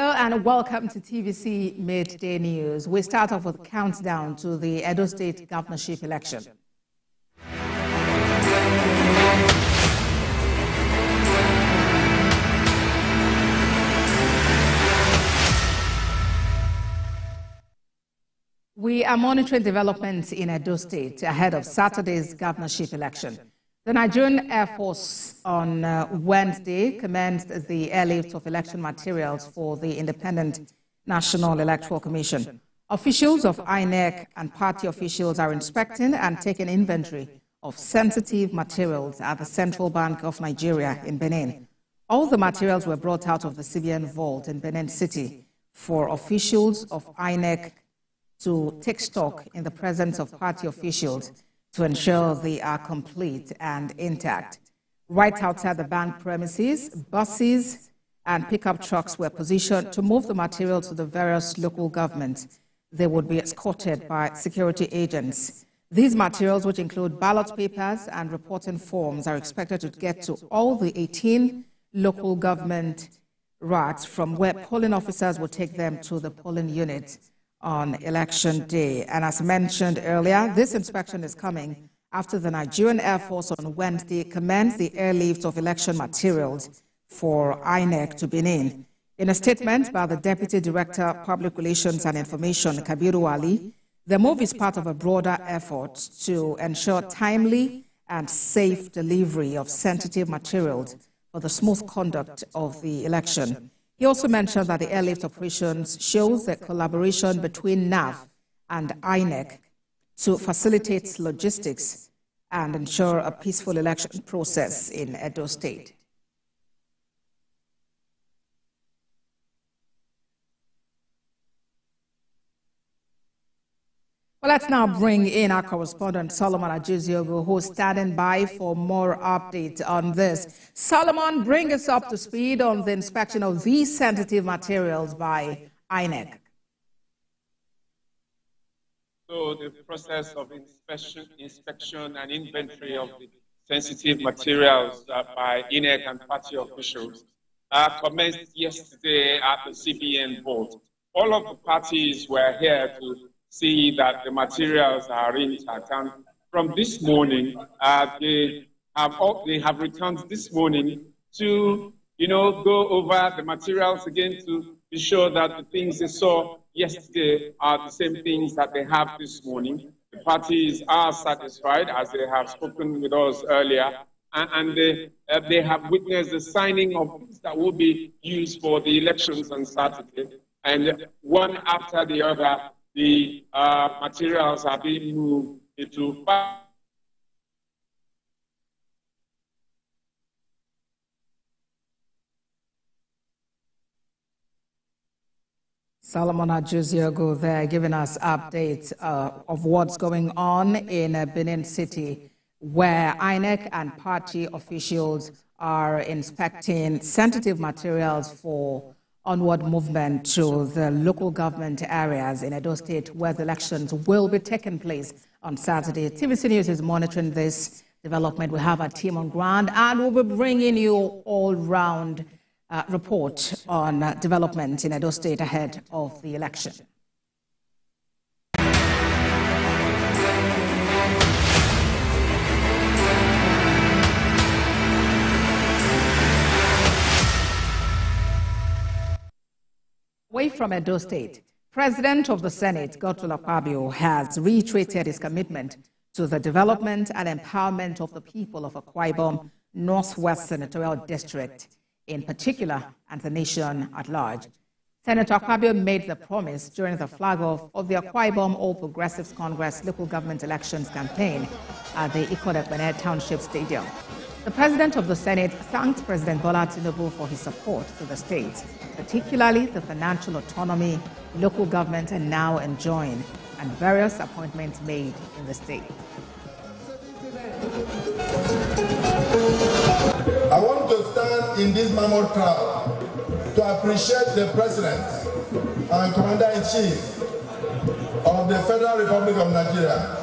Hello and welcome to TVC Midday News. We start off with a countdown to the Edo State governorship election. We are monitoring developments in Edo State ahead of Saturday's governorship election. The Nigerian Air Force on Wednesday commenced the airlift of election materials for the Independent National Electoral Commission. Officials of INEC and party officials are inspecting and taking inventory of sensitive materials at the Central Bank of Nigeria in Benin. All the materials were brought out of the CBN vault in Benin City for officials of INEC to take stock in the presence of party officials to ensure they are complete and intact. Right outside the bank premises, buses and pickup trucks were positioned to move the material to the various local governments. They would be escorted by security agents. These materials, which include ballot papers and reporting forms, are expected to get to all the 18 local government rats from where polling officers will take them to the polling units on election day. And as mentioned earlier, this inspection is coming after the Nigerian Air Force on Wednesday commenced the airlift of election materials for INEC to Benin. In a statement by the Deputy Director, Public Relations and Information, Kabiru Ali, the move is part of a broader effort to ensure timely and safe delivery of sensitive materials for the smooth conduct of the election. He also mentioned that the airlift operations shows the collaboration between NAV and INEC to facilitate logistics and ensure a peaceful election process in Edo State. Well, let's now bring in our correspondent, Solomon Ajiziogo, who's standing by for more updates on this. Solomon, bring us up to speed on the inspection of these sensitive materials by INEC. So the process of inspection and inventory of the sensitive materials by INEC and party officials commenced yesterday at the CBN vault. All of the parties were here to see that the materials are intact. And from this morning, they have returned this morning to, go over the materials again to be sure that the things they saw yesterday are the same things that they have this morning. The parties are satisfied, as they have spoken with us earlier, and they have witnessed the signing of books that will be used for the elections on Saturday. And one after the other, the materials are being moved into Solomon Ajiziogo there giving us updates of what's going on in Benin City, where INEC and party officials are inspecting sensitive materials for onward movement to the local government areas in Edo State, where the elections will be taking place on Saturday. TVC News is monitoring this development. We have a team on ground, and we'll be bringing you all-round report on development in Edo State ahead of the election. Away from Edo State, President of the Senate, Godswill Akpabio, has reiterated his commitment to the development and empowerment of the people of Akwa Ibom Northwest Senatorial District in particular and the nation at large. Senator Akpabio made the promise during the flag-off of the Akwa Ibom All Progressives Congress local government elections campaign at the Ikot-Ekpene Township Stadium. The President of the Senate thanked President Bola Tinubu for his support to the state, particularly the financial autonomy local governments are now enjoying and various appointments made in the state. I want to stand in this mammoth crowd to appreciate the President and Commander-in-Chief of the Federal Republic of Nigeria,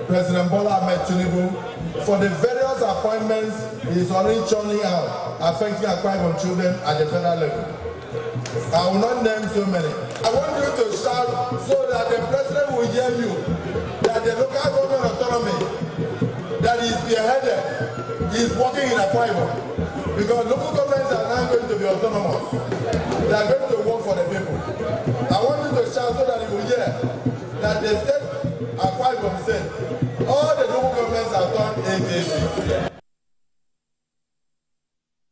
President Bola Ahmed Tinubu, for the various appointments he is already churning out affecting Akwa Ibom children at the federal level. I will not name so many. I want you to shout so that the president will hear you that the local government autonomy that is spearheaded is working in Akwa Ibom. Because local governments are now going to be autonomous. They are going to work for the people. I want you to shout so that you will hear that the state Akwa Ibom said all the local governments are done AKC.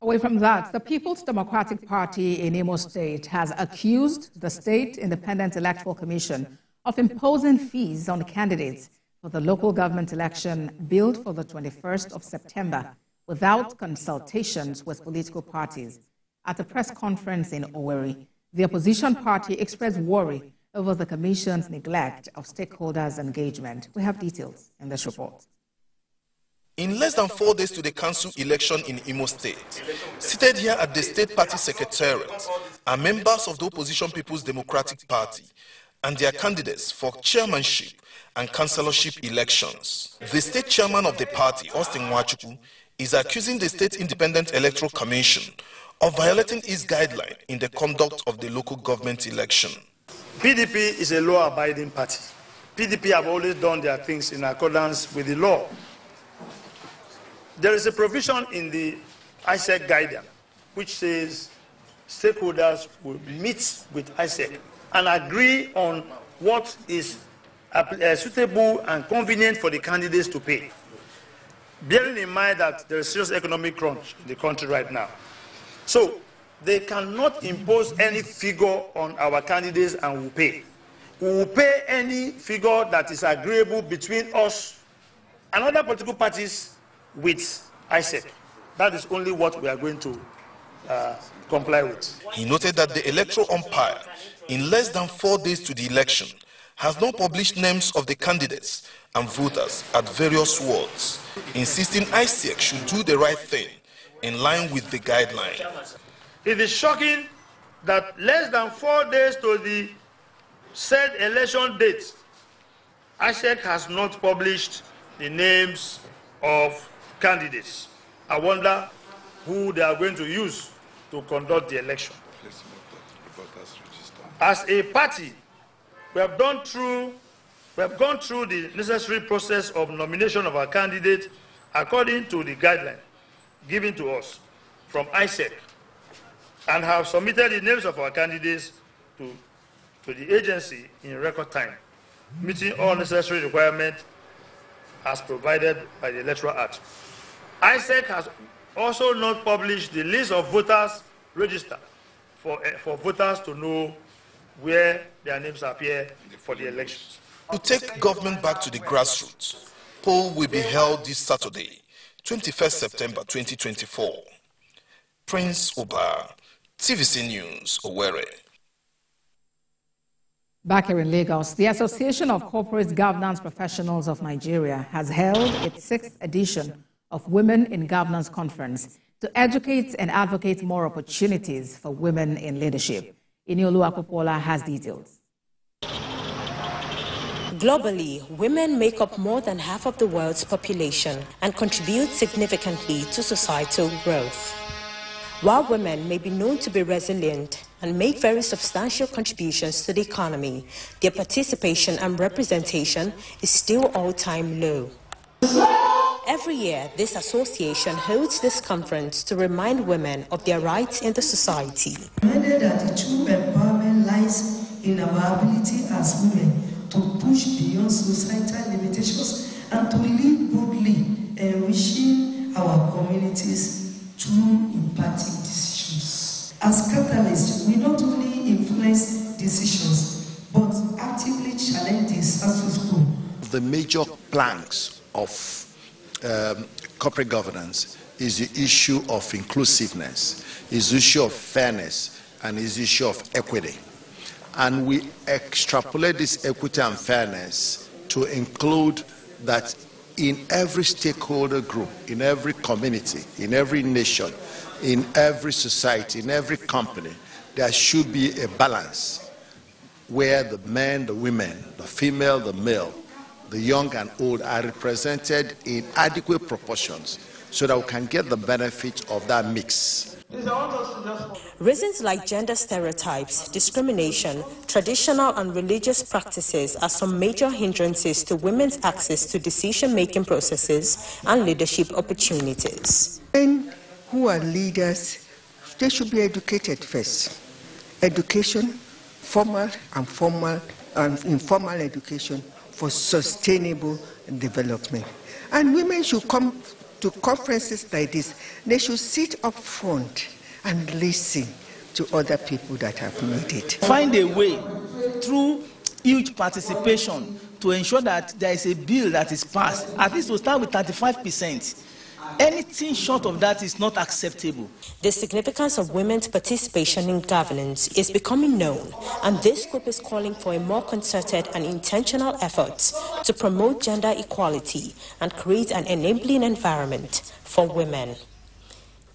Away from that, the People's Democratic Party in Imo State has accused the State Independent Electoral Commission of imposing fees on candidates for the local government election billed for the 21st of September without consultations with political parties. At a press conference in Owerri, the opposition party expressed worry over the Commission's neglect of stakeholders' engagement. We have details in this report. In less than 4 days to the council election in Imo State, seated here at the State Party Secretariat are members of the opposition People's Democratic Party and their candidates for chairmanship and councillorship elections. The state chairman of the party, Austin Nwachukwu, is accusing the State Independent Electoral Commission of violating its guideline in the conduct of the local government election. PDP is a law-abiding party. PDP have always done their things in accordance with the law. There is a provision in the INEC guidance which says stakeholders will meet with INEC and agree on what is suitable and convenient for the candidates to pay. Bearing in mind that there is serious economic crunch in the country right now. So they cannot impose any figure on our candidates and will pay. We will pay any figure that is agreeable between us and other political parties with INEC. That is only what we are going to comply with. He noted that the electoral umpire, in less than 4 days to the election, has not published names of the candidates and voters at various wards, insisting INEC should do the right thing in line with the guideline. It is shocking that less than 4 days to the said election date, INEC has not published the names of candidates. I wonder who they are going to use to conduct the election. As a party, we have gone through the necessary process of nomination of our candidate according to the guideline given to us from INEC and have submitted the names of our candidates to the agency in record time, meeting all necessary requirements as provided by the Electoral Act. INEC has also not published the list of voters registered for voters to know where their names appear for the elections. To take government back to the grassroots, poll will be held this Saturday, 21st September 2024. Prince Oba, TVC News, Owerri. Back here in Lagos, the Association of Corporate Governance Professionals of Nigeria has held its 6th edition of Women in Governance Conference to educate and advocate more opportunities for women in leadership. Iniolu Akopola has details. Globally, women make up more than half of the world's population and contribute significantly to societal growth. While women may be known to be resilient and make very substantial contributions to the economy, their participation and representation is still all-time low. Every year, this association holds this conference to remind women of their rights in the society. That the true empowerment lies in our ability as women to push beyond societal limitations and to lead boldly, enriching our communities through impacting decisions. As catalysts, we not only influence decisions, but actively challenge the status quo. The major planks of corporate governance is the issue of inclusiveness, is the issue of fairness, and is the issue of equity. And we extrapolate this equity and fairness to include that in every stakeholder group, in every community, in every nation, in every society, in every company, there should be a balance where the men, the women, the female, the male, the young and old are represented in adequate proportions so that we can get the benefit of that mix. Reasons like gender stereotypes, discrimination, traditional and religious practices are some major hindrances to women's access to decision-making processes and leadership opportunities. Men who are leaders, they should be educated first. Education, formal and informal education for sustainable development. And women should come to conferences like this. They should sit up front and listen to other people that have made it. Find a way through huge participation to ensure that there is a bill that is passed. At least we'll start with 35%. Anything short of that is not acceptable. The significance of women's participation in governance is becoming known, and this group is calling for a more concerted and intentional effort to promote gender equality and create an enabling environment for women.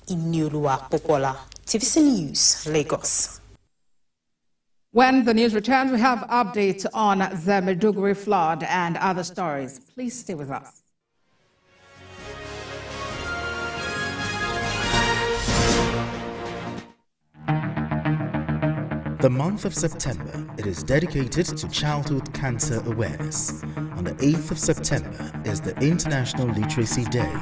Inyulua Popola, TVC News, Lagos. When the news returns, we have updates on the Maiduguri flood and other stories. Please stay with us. The month of September, it is dedicated to childhood cancer awareness. On the 8th of September is the International Literacy Day.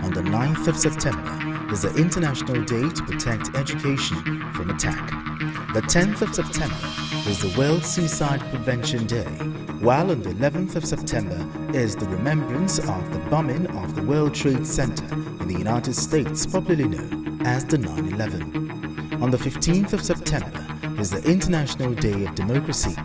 On the 9th of September is the International Day to Protect Education from Attack. The 10th of September is the World Suicide Prevention Day, while on the 11th of September is the remembrance of the bombing of the World Trade Center in the United States, popularly known as the 9/11. On the 15th of September is the International Day of Democracy,